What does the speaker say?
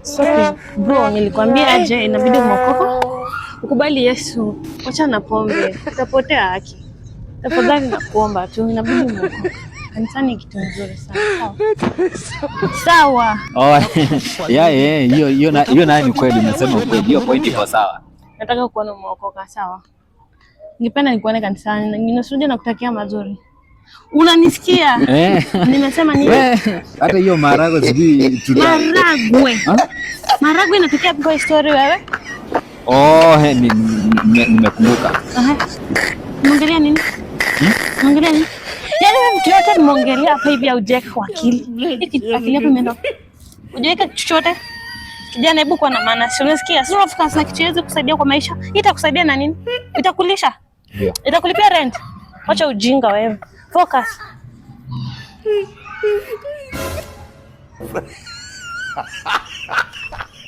So bro, nilikwambia aje inabidi umeokoka. Ukubali Yesu. Acha na pombe. Utapotea haki. Tafadhali nakuomba tu inabidi umeokoka. Kanisani kitu nzuri sana. Sawa. Oh, hiyo nayo ni kweli, unasema kweli. Hiyo point iko sawa. Nataka kuona umeokoka, sawa? Ningependa nikuone kanisani. Ninasudi na kutakia mazuri. Unanisikia? Nimesema nini? Hata hiyo maharagwe sijui Maharagwe. Maharagwe inatokea kwa story wewe? Oh, nimekumbuka. Muongelea nini? Muongelea nini? Yaani wewe mtu yote nimeongelea hapa hivi au Jack kwa akili. Akili yako imeenda. Unajua chochote? Kijana, hebu kwa na maana. Si unasikia? Sio focus na kitu kiweze kusaidia kwa maisha. Itakusaidia na nini? Itakulisha? Ndio. Itakulipia rent? Acha ujinga wewe. Focus.